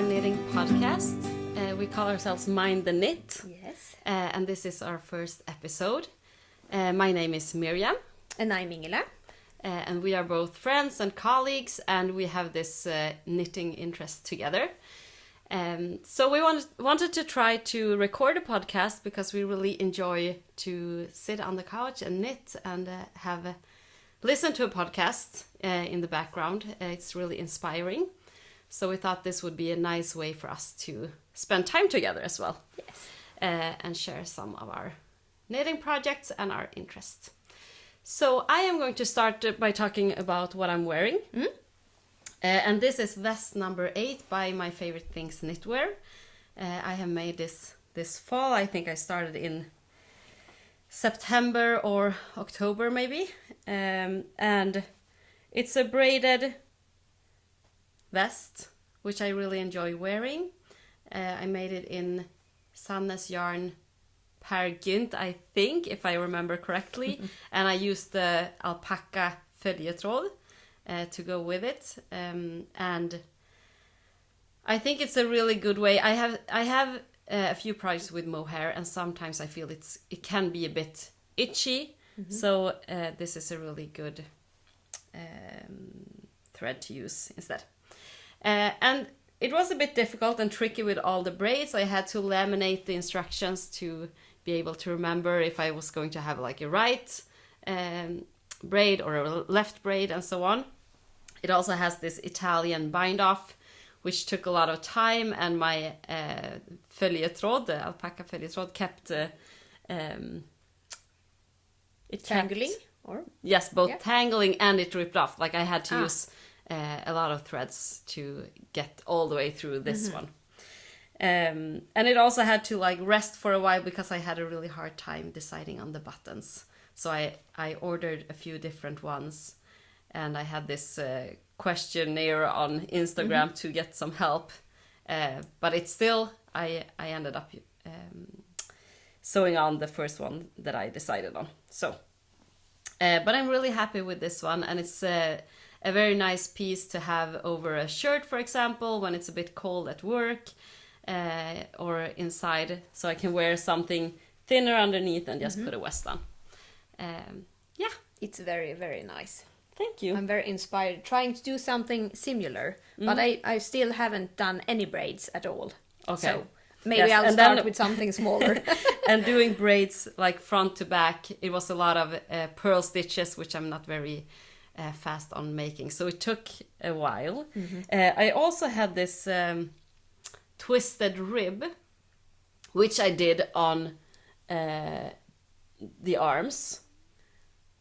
our knitting podcast. We call ourselves Mind the Knit. Yes. And this is our first episode. My name is Miriam. And I'm Ingela. And we are both friends and colleagues, and we have this knitting interest together. So we wanted to try to record a podcast because we really enjoy to sit on the couch and knit and listen to a podcast in the background. It's really inspiring. So we thought this would be a nice way for us to spend time together as well. Yes. And share some of our knitting projects and our interests. So I am going to start by talking about what I'm wearing. And this is vest number 8 by My Favorite Things Knitwear. I have made this fall. I think I started in September or October maybe. And it's a braided vest, which I really enjoy wearing. I made it in Sandnes yarn Per Gynt, I think, if I remember correctly. And I used the alpaca följetråd to go with it. And I think it's a really good way. I have a few projects with mohair, and sometimes I feel it can be a bit itchy. So this is a really good thread to use instead. And it was a bit difficult and tricky with all the braids. I had to laminate the instructions to be able to remember if I was going to have like a right braid or a left braid and so on. It also has this Italian bind off, which took a lot of time, and my följetråd, the alpaca följetråd, kept it Tangling? Or? Yes, both tangling and it ripped off. Like I had to use a lot of threads to get all the way through this one. And it also had to like rest for a while because I had a really hard time deciding on the buttons. So I ordered a few different ones, and I had this questionnaire on Instagram to get some help. But it's still, I ended up sewing on the first one that I decided on. So, but I'm really happy with this one, and it's a very nice piece to have over a shirt, for example, when it's a bit cold at work or inside, so I can wear something thinner underneath and just put a vest on. It's very, very nice. Thank you. I'm very inspired trying to do something similar, but I still haven't done any braids at all. Okay. So maybe I'll start with something smaller. And doing braids like front to back, it was a lot of pearl stitches, which I'm not very fast on making, so it took a while. I also had this twisted rib, which I did on the arms,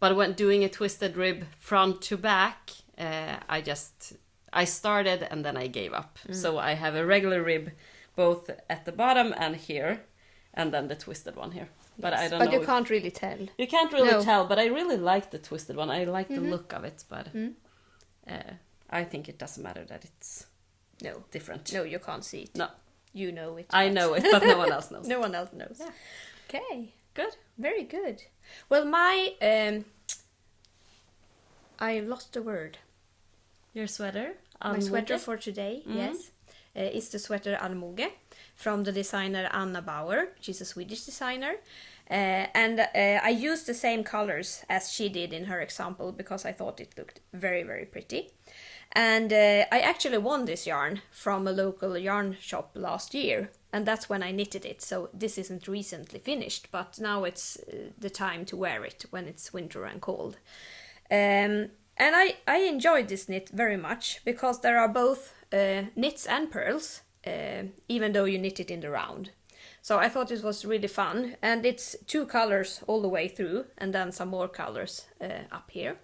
but when doing a twisted rib front to back, I started and then I gave up. So I have a regular rib both at the bottom and here, and then the twisted one here. But I don't know. But you can't really tell. You can't really tell, but I really like the twisted one. I like the look of it, but I think it doesn't matter that it's different. No, you can't see it. No. You know it. I know it, but no one else knows. No one else knows. Yeah. Okay. Good. Very good. Well, my... I lost the word. Your sweater? My sweater for today, yes, is the sweater Almoge from the designer Anna Bauer. She's a Swedish designer. And I used the same colors as she did in her example because I thought it looked very, very pretty. And I actually won this yarn from a local yarn shop last year. And that's when I knitted it. So this isn't recently finished, but now it's the time to wear it when it's winter and cold. And I enjoyed this knit very much because there are both knits and pearls, even though you knit it in the round. So I thought it was really fun, and it's 2 colors all the way through, and then some more colors up here.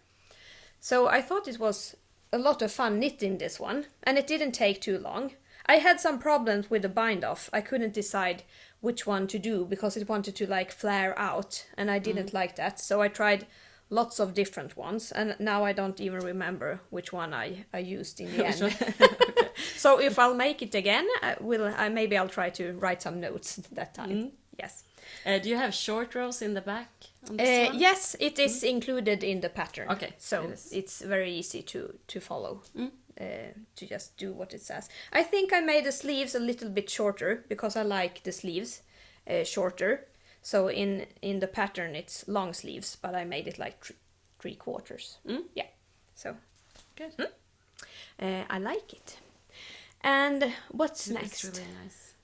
So I thought it was a lot of fun knitting this one, and it didn't take too long. I had some problems with the bind off. I couldn't decide which one to do because it wanted to like flare out, and I didn't like that. So I tried lots of different ones, and now I don't even remember which one I used in the end. So if I'll make it again, maybe I'll try to write some notes that time. Yes. Do you have short rows in the back on this one? Yes, it is included in the pattern. Okay. So it's very easy to follow. to just do what it says. I think I made the sleeves a little bit shorter because I like the sleeves shorter. So in the pattern it's long sleeves, but I made it like 3/4. Yeah, so Good. I like it. And what's It next? looks really nice.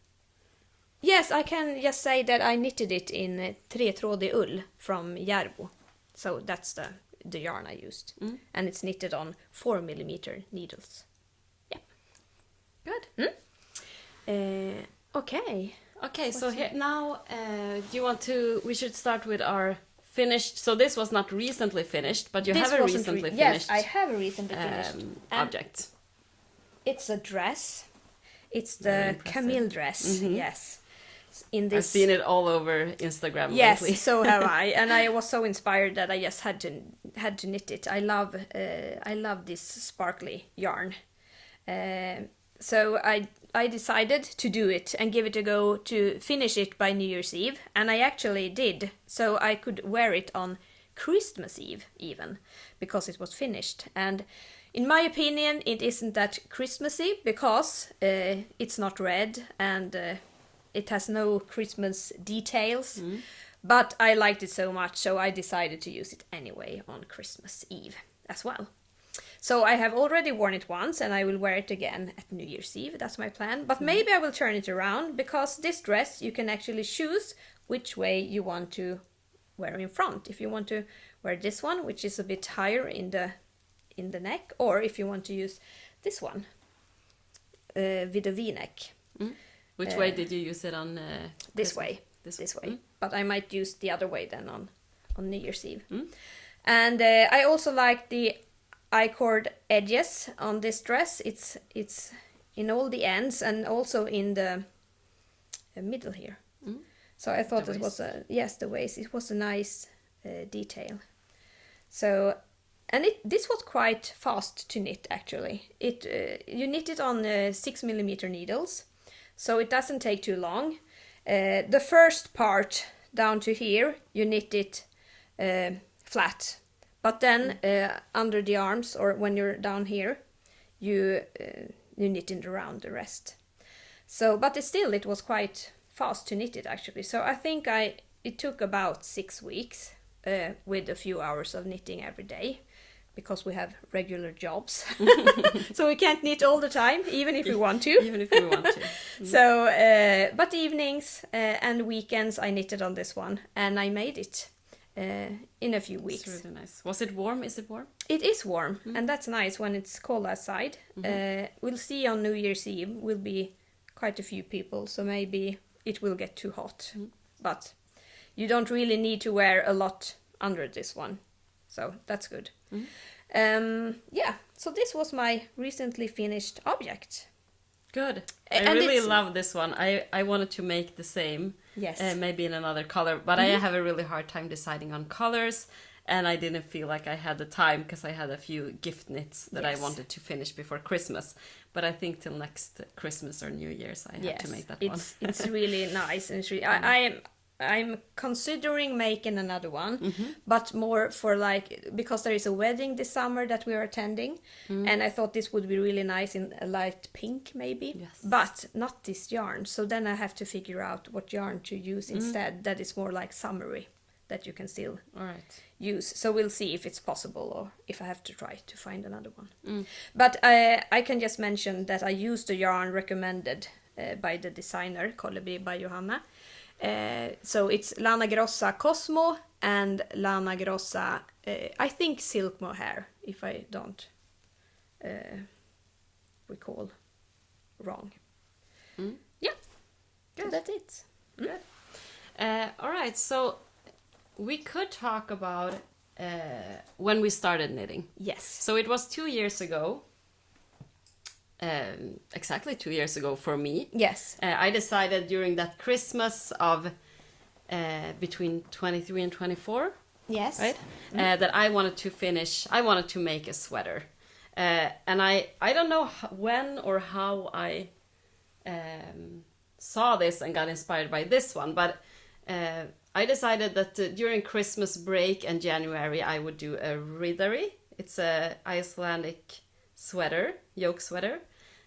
Yes, I can just say that I knitted it in tretrådig ull from Järbo. So that's the yarn I used. And it's knitted on 4mm needles. Yeah. Good. Okay. Okay, so here now, do you want to? We should start with our finished. So this was not recently finished, but you have a recently finished. Yes, I have a recently finished object. It's a dress. It's Very the impressive. Camille dress. Yes. In this. I've seen it all over Instagram Yes, lately. so have I, and I was so inspired that I just had to knit it. I love this sparkly yarn, so I decided to do it and give it a go to finish it by New Year's Eve, and I actually did. So I could wear it on Christmas Eve even, because it was finished. And in my opinion, it isn't that Christmassy because it's not red and it has no Christmas details. But I liked it so much, so I decided to use it anyway on Christmas Eve as well. So I have already worn it once and I will wear it again at New Year's Eve. That's my plan. But maybe I will turn it around, because this dress you can actually choose which way you want to wear in front. If you want to wear this one, which is a bit higher in the neck, or if you want to use this one with a V-neck. Which way did you use it on? This Christmas? way. This way. But I might use the other way then on New Year's Eve. And I also like the I-cord edges on this dress. It's in all the ends and also in the middle here. So I thought The it was the waist. It was a nice detail. So, and this was quite fast to knit actually. You knit it on 6mm needles, so it doesn't take too long. The first part down to here, you knit it flat, but then under the arms, or when you're down here, you knit it around the rest. So, but it was quite fast to knit it actually. So I think it took about 6 weeks with a few hours of knitting every day, because we have regular jobs. So we can't knit all the time, even if we want to. Even if we want to. So, but evenings and weekends I knitted on this one, and I made it in a few weeks. It's really nice. Was it warm? Is it warm? It is warm, and that's nice when it's cold outside. We'll see on New Year's Eve, will be quite a few people, so maybe it will get too hot. But you don't really need to wear a lot under this one, so that's good. Yeah, so this was my recently finished object. Good. And I really it's- love this one. I wanted to make the same. Yes. Maybe in another color, but I have a really hard time deciding on colors, and I didn't feel like I had the time because I had a few gift knits that Yes. I wanted to finish before Christmas. But I think till next Christmas or New Year's I have to make that one. It's really nice, and it's really, I'm considering making another one, but more for because there is a wedding this summer that we are attending, and I thought this would be really nice in a light pink maybe. Yes. But not this yarn, so then I have to figure out what yarn to use instead that is more like summery, that you can still All right. use. So we'll see if it's possible, or if I have to try to find another one. But I can just mention that I used the yarn recommended by the designer, Colibri by Johanna. So it's Lana Grossa Cosmo and Lana Grossa, I think Silk Mohair, if I don't recall wrong. Yeah, so Good. that's it. All right. So we could talk about when we started knitting. Yes. So it was 2 years ago. Exactly 2 years ago for me. Yes. I decided during that Christmas of between 23 and 24, Yes. right? That I wanted to finish. I wanted to make a sweater, and I don't know when or how I saw this and got inspired by this one, but I decided that during Christmas break and January I would do a ridari. It's a Icelandic sweater, yoke sweater.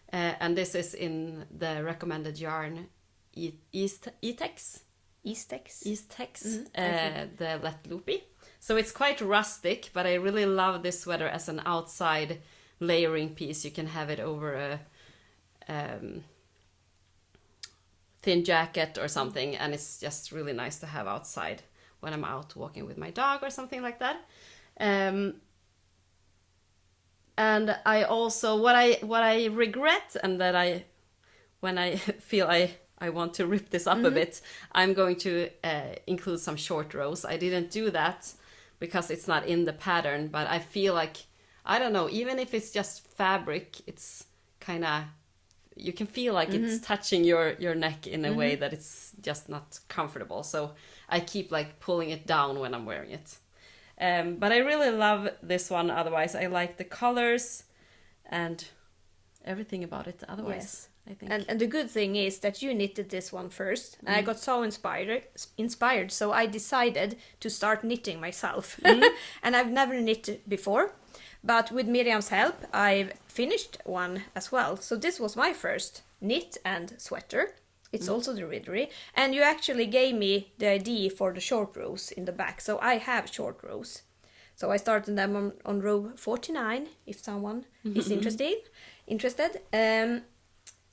And this is in the recommended yarn Eastex. Eastex. The Let Loopy. So it's quite rustic, but I really love this sweater as an outside layering piece. You can have it over a thin jacket or something, and it's just really nice to have outside when I'm out walking with my dog or something like that. And I also what I regret, and that when I feel I want to rip this up a bit, I'm going to include some short rows. I didn't do that because it's not in the pattern, but I feel like, I don't know, even if it's just fabric, it's kind of, you can feel like it's touching your neck in a way that it's just not comfortable. So I keep like pulling it down when I'm wearing it. But I really love this one. Otherwise, I like the colors and everything about it. Otherwise, Yes. I think. And the good thing is that you knitted this one first. And I got so inspired, so I decided to start knitting myself. And I've never knit before. But with Miriam's help, I've finished one as well. So this was my first knit and sweater. It's also the Riddery. And you actually gave me the idea for the short rows in the back. So I have short rows. So I started them on row 49, if someone is interested.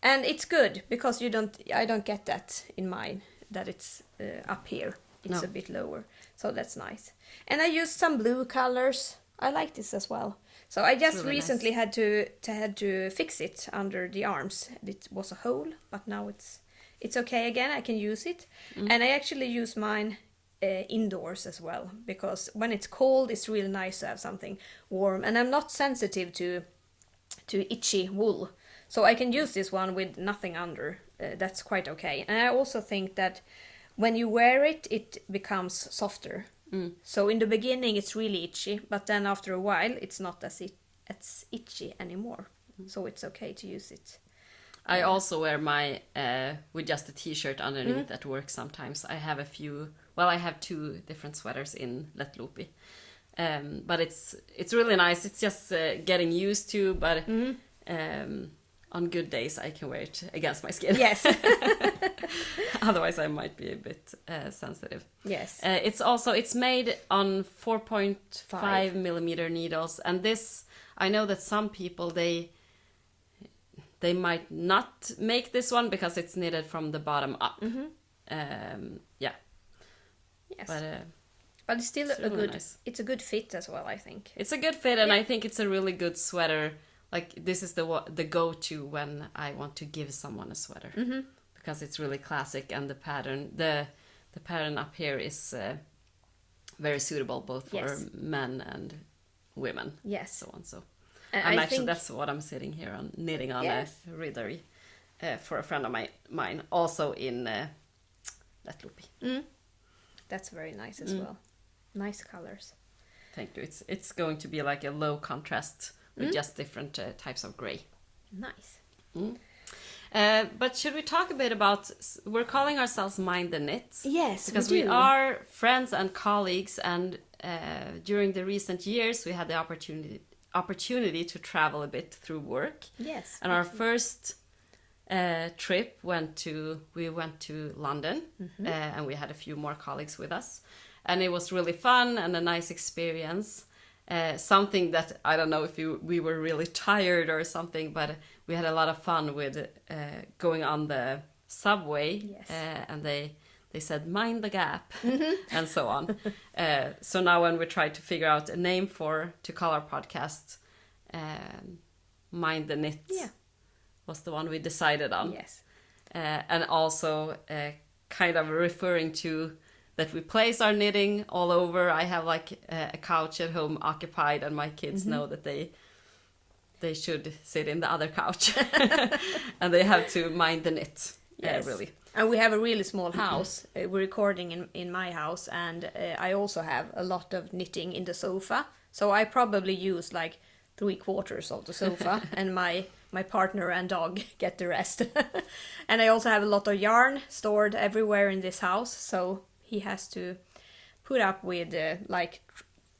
And it's good because I don't get that in mine, that it's up here. It's a bit lower. So that's nice. And I used some blue colors. I like this as well. So I just really recently had to fix it under the arms. It was a hole, but now it's okay again. I can use it. And I actually use mine indoors as well, because when it's cold, it's really nice to have something warm. And I'm not sensitive to itchy wool. So I can use this one with nothing under. That's quite okay. And I also think that when you wear it, it becomes softer. So in the beginning, it's really itchy, but then after a while, it's not as itchy anymore. So it's okay to use it. I also wear my with just a t-shirt underneath at work sometimes. I have I have 2 different sweaters in Let Loopy. But it's really nice. It's just getting used to, but on good days I can wear it against my skin. Yes. Otherwise I might be a bit sensitive. Yes. It's made on 4.5 millimeter needles, and this, I know that some people they might not make this one because it's knitted from the bottom up. Yeah. Yes. But it's still really nice. It's a good fit as well, I think. It's a good fit, and I think it's a really good sweater. Like, this is the go-to when I want to give someone a sweater, because it's really classic, and the pattern up here is very suitable both for men and women. Yes. So on. So I think that's what I'm sitting here on, knitting on Yes. a Riddery for a friend of mine, also in Let Loopy. that's very nice as well. Nice colors. Thank you. It's going to be like a low contrast with just different types of gray. Nice. But should we talk a bit about, we're calling ourselves Mind the Knit. Yes, because we we do. are friends and colleagues, and during the recent years we had the opportunity to travel a bit through work. Yes. And our first trip we went to London, and we had a few more colleagues with us, and it was really fun and a nice experience. Something that, I don't know if we were really tired or something, but we had a lot of fun with going on the subway. Yes. And they said, mind the gap, and so on. So now when we tried to figure out a name to call our podcast, Mind the Knit was the one we decided on. Yes. And also kind of referring to that we place our knitting all over. I have like a couch at home occupied, and my kids know that they should sit in the other couch, and they have to mind the knit. Yes. Really. And we have a really small house. We're recording in my house, and I also have a lot of knitting in the sofa. So I probably use like 3/4 of the sofa, and my partner and dog get the rest. And I also have a lot of yarn stored everywhere in this house, so he has to put up with like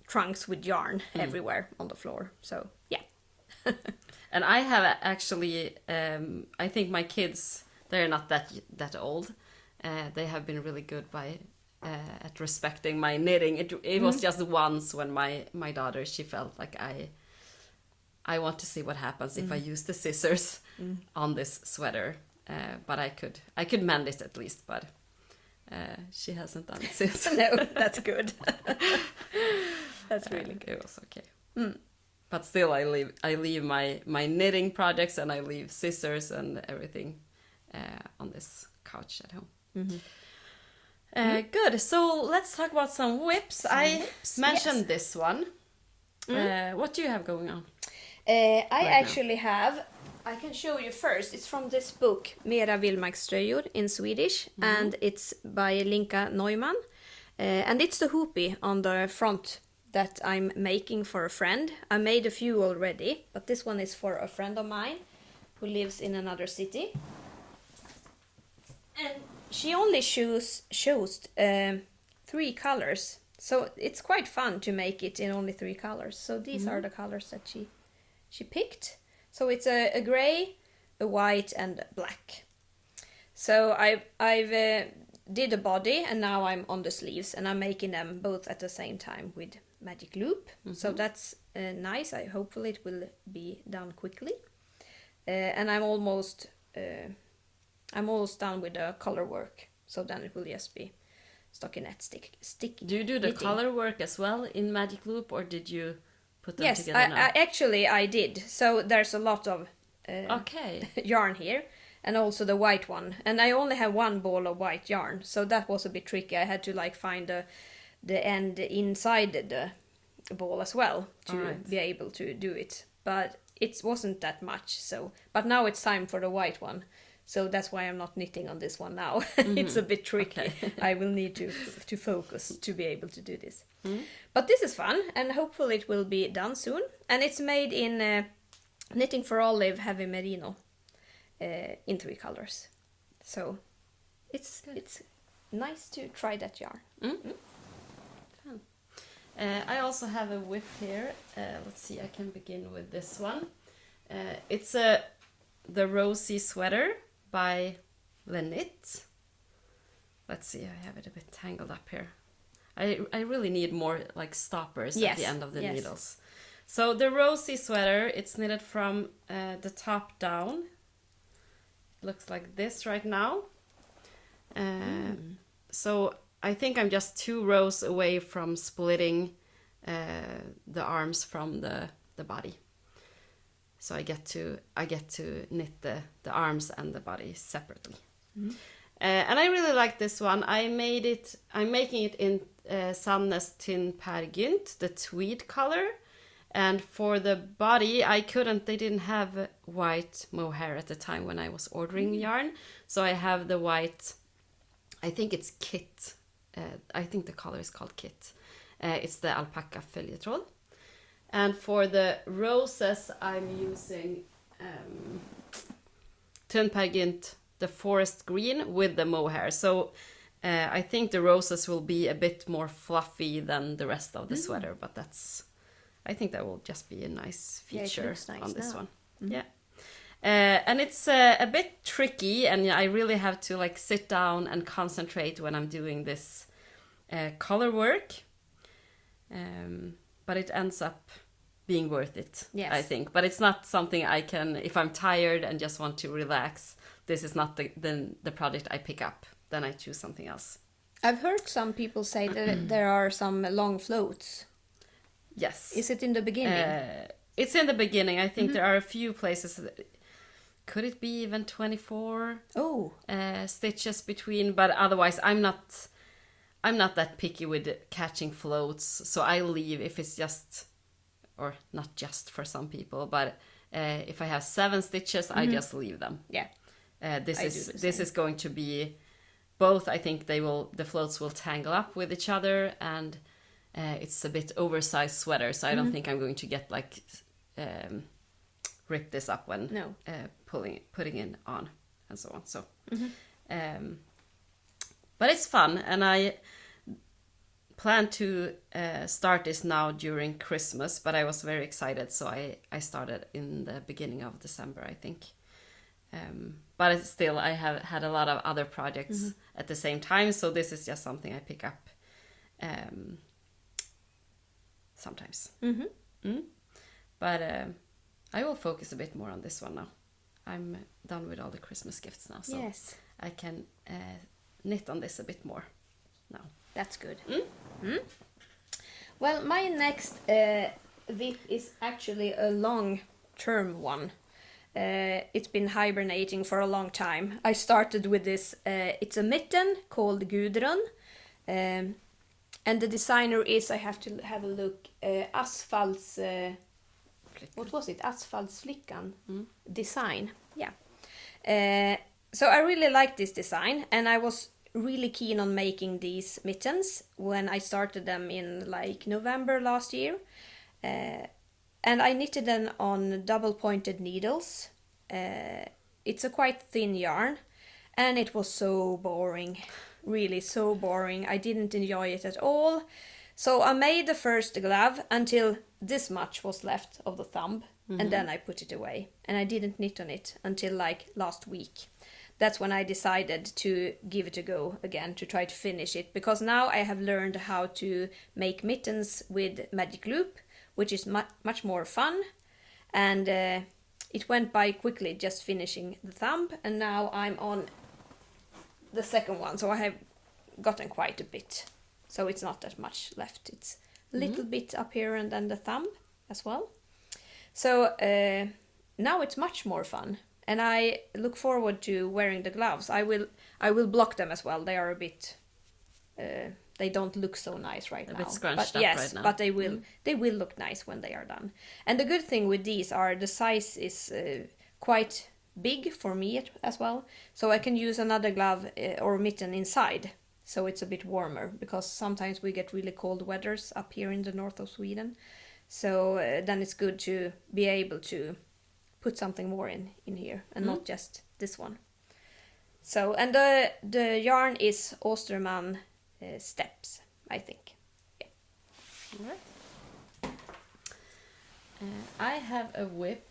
trunks with yarn everywhere on the floor. So yeah. And I have actually, I think my kids, they're not that old. They have been really good at respecting my knitting. It was just once when my daughter, she felt like I want to see what happens if I use the scissors on this sweater. But I could mend it at least, but she hasn't done it since. No, that's good. That's really good. It was okay. But still, I leave my knitting projects and I leave scissors and everything on this couch at home. Good. So let's talk about some whips. I mentioned this one. What do you have going on? I can show you first. It's from this book, Mera vildmarkströjor in Swedish, and it's by Linka Neumann. And it's the hoopie on the front that I'm making for a friend. I made a few already, but this one is for a friend of mine who lives in another city. And she only chose 3 colors. So it's quite fun to make it in only 3 colors. So these are the colors that she picked. So it's a gray, a white, and black. So I've did a body, and now I'm on the sleeves, and I'm making them both at the same time with magic loop. So that's nice. Hopefully it will be done quickly. And I'm almost done with the color work. So then it will just be stockinette stick. Do you do the color work as well in magic loop, or did you put them together now? Actually I did. So there's a lot of yarn here, and also the white one. And I only have 1 ball of white yarn, so that was a bit tricky. I had to find the end inside the ball as well to be able to do it. But it wasn't that much. So, but now it's time for the white one. So that's why I'm not knitting on this one now. It's a bit tricky. Okay. I will need to focus to be able to do this. But this is fun, and hopefully it will be done soon. And it's made in Knitting for Olive Heavy Merino in 3 colors. So it's nice to try that yarn. I also have a whip here. Let's see, I can begin with this one. It's the Rosy Sweater by Lenit. Let's see, I have it a bit tangled up here. I really need more stoppers at the end of the needles. So the Rosy Sweater, it's knitted from the top down. It looks like this right now. So I think I'm just 2 rows away from splitting the arms from the body. So I get to knit the arms and the body separately. And I really like this one. I'm making it in Sandnes Tin Per Gynt, the tweed color. And for the body, they didn't have white mohair at the time when I was ordering yarn. So I have the white, I think it's Kit. I think the color is called Kit. It's the alpaca följetråd. And for the roses, I'm using Tin Per Gynt, the forest green with the mohair. So I think the roses will be a bit more fluffy than the rest of the sweater, but I think that will just be a nice feature on this one. Yeah. And it's a bit tricky, and I really have to sit down and concentrate when I'm doing this color work. But it ends up being worth it, I think. But it's not something I can, if I'm tired and just want to relax, this is not the project I pick up. Then I choose something else. I've heard some people say that there are some long floats. Yes. Is it in the beginning? It's in the beginning. I think there are a few places. Could it be even 24 stitches between? But otherwise, I'm not that picky with catching floats. So I leave if it's just, or not just for some people, but if I have 7 stitches, I just leave them. Yeah. This is going to be both. I think the floats will tangle up with each other, and it's a bit oversized sweater, so I don't think I'm going to get rip this up when putting it on and so on. So, but it's fun, and I planned to start this now during Christmas, but I was very excited, so I started in the beginning of December, I think. But still, I have had a lot of other projects at the same time, so this is just something I pick up sometimes. But I will focus a bit more on this one now. I'm done with all the Christmas gifts now, so Yes. I can knit on this a bit more now. That's good. Well, my next VIP is actually a long-term one. It's been hibernating for a long time. I started with this. It's a mitten called Gudrun. And the designer is, I have to have a look, Asfalts... what was it? Asfaltsflickan design. Yeah. So I really like this design, and I was really keen on making these mittens when I started them in like November last year. And I knitted them on double pointed needles. It's a quite thin yarn, and it was so boring. Really so boring. I didn't enjoy it at all. So I made the first glove until this much was left of the thumb, and then I put it away. And I didn't knit on it until like last week. That's when I decided to give it a go again, to try to finish it, because now I have learned how to make mittens with magic loop, which is much more fun, and it went by quickly just finishing the thumb, and now I'm on the second one, so I have gotten quite a bit, so it's not that much left. It's a little bit up here and then the thumb as well. So now it's much more fun, and I look forward to wearing the gloves. I will block them as well. They are a bit they don't look so nice right now. A bit scrunched but up yes, right now. but they will look nice when they are done. And the good thing with these are the size is quite big for me as well, so I can use another glove or mitten inside, so it's a bit warmer, because sometimes we get really cold weathers up here in the north of Sweden. So then it's good to be able to put something more in here and not just this one. So, and the yarn is Osterman Steps, I think. Yeah. All right. I have a whip.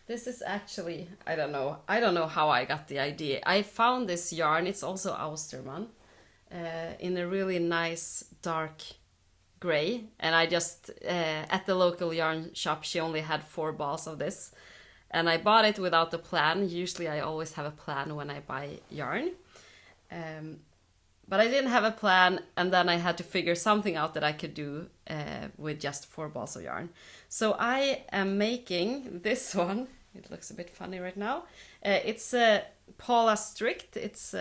This is actually, I don't know how I got the idea. I found this yarn, it's also Austerman, in a really nice dark gray, and I just at the local yarn shop, she only had 4 balls of this, and I bought it without a plan. Usually I always have a plan when I buy yarn, but I didn't have a plan, and then I had to figure something out that I could do with just 4 balls of yarn. So I am making this one. It looks a bit funny right now. It's Paula Strict. It's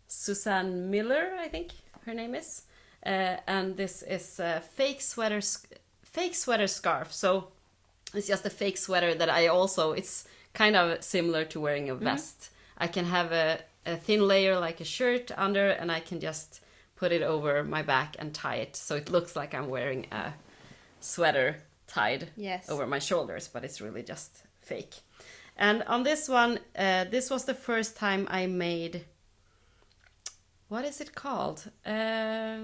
Suzanne Miller, I think her name is. And this is a fake sweater scarf. So it's just a fake sweater that it's kind of similar to wearing a vest. I can have a thin layer like a shirt under, and I can just put it over my back and tie it, so it looks like I'm wearing a sweater tied over my shoulders, but it's really just fake. And on this one, this was the first time I made, what is it called? I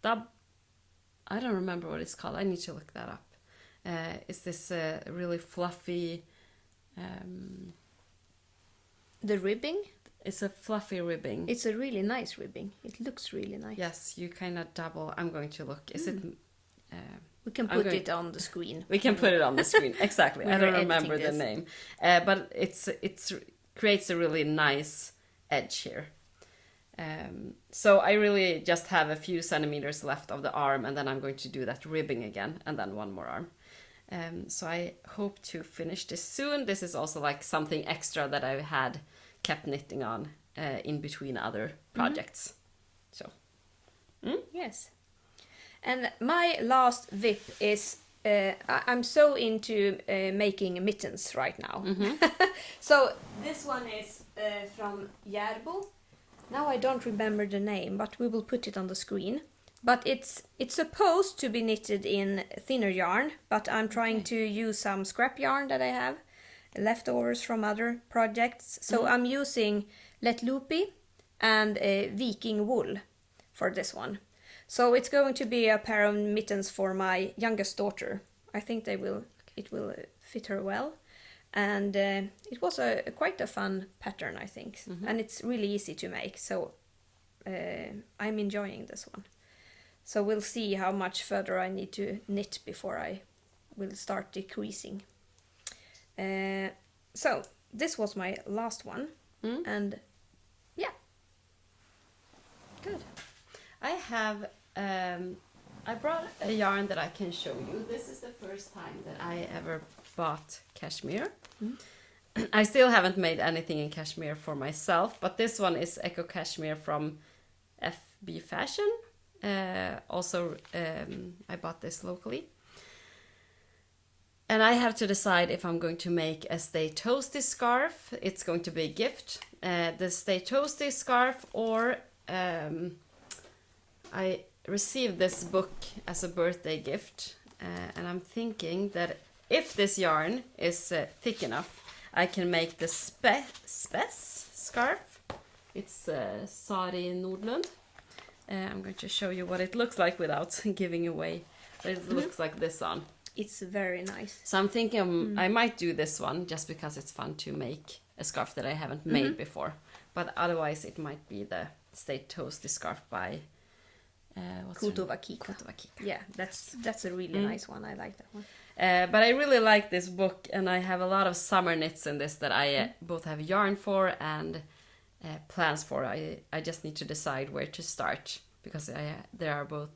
don't remember what it's called. I need to look that up. Is this really fluffy? The ribbing? It's a fluffy ribbing. It's a really nice ribbing. It looks really nice. Yes, you kind of double. I'm going to look. Is it? We can put it on the screen. We can put it on the screen. Exactly. I don't remember the this. name, but it's creates a really nice edge here. So I really just have a few centimeters left of the arm, and then I'm going to do that ribbing again, and then one more arm. So I hope to finish this soon. This is also like something extra that I had kept knitting on in between other projects. So yes. And my last VIP is I'm so into making mittens right now. So this one is from Järbo. Now I don't remember the name, but we will put it on the screen. But it's supposed to be knitted in thinner yarn, but I'm trying to use some scrap yarn that I have, leftovers from other projects. So I'm using Let Loopy and Viking wool for this one. So it's going to be a pair of mittens for my youngest daughter. I think it will fit her well. And it was quite a fun pattern, I think. And it's really easy to make, so I'm enjoying this one. So we'll see how much further I need to knit before I will start decreasing. So this was my last one. And yeah, good. I have, I brought a yarn that I can show you. This is the first time that I ever bought cashmere. I still haven't made anything in cashmere for myself, but this one is Eco Cashmere from FB Fashion. Also, I bought this locally. And I have to decide if I'm going to make a Stay Toasty scarf. It's going to be a gift. The Stay Toasty scarf, or I received this book as a birthday gift. And I'm thinking that if this yarn is thick enough, I can make the Spess scarf. It's Sari Nordlund. I'm going to show you what it looks like without giving away. It looks like this on. It's very nice. So I'm thinking I might do this one just because it's fun to make a scarf that I haven't made before. But otherwise it might be the Stay Toasty scarf by Kutova Kika. Yeah, that's a really nice one. I like that one. But I really like this book, and I have a lot of summer knits in this that I both have yarn for and plans for. I just need to decide where to start, because there are both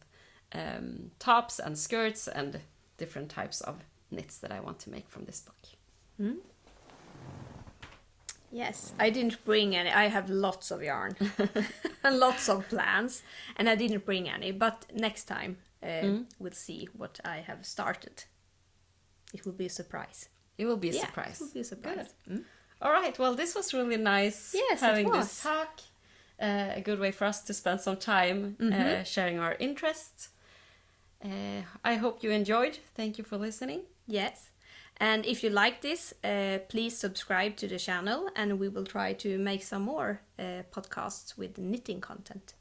tops and skirts and different types of knits that I want to make from this book. Yes, I didn't bring any. I have lots of yarn and lots of plans, and I didn't bring any. But next time we'll see what I have started. It will be a surprise. It will be a surprise. It will be a surprise. All right. Well, this was really nice. Yes, having it was. this talk. A good way for us to spend some time sharing our interests. I hope you enjoyed. Thank you for listening. Yes. And if you like this, please subscribe to the channel, and we will try to make some more podcasts with knitting content.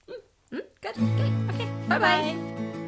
Good. Okay. Bye-bye.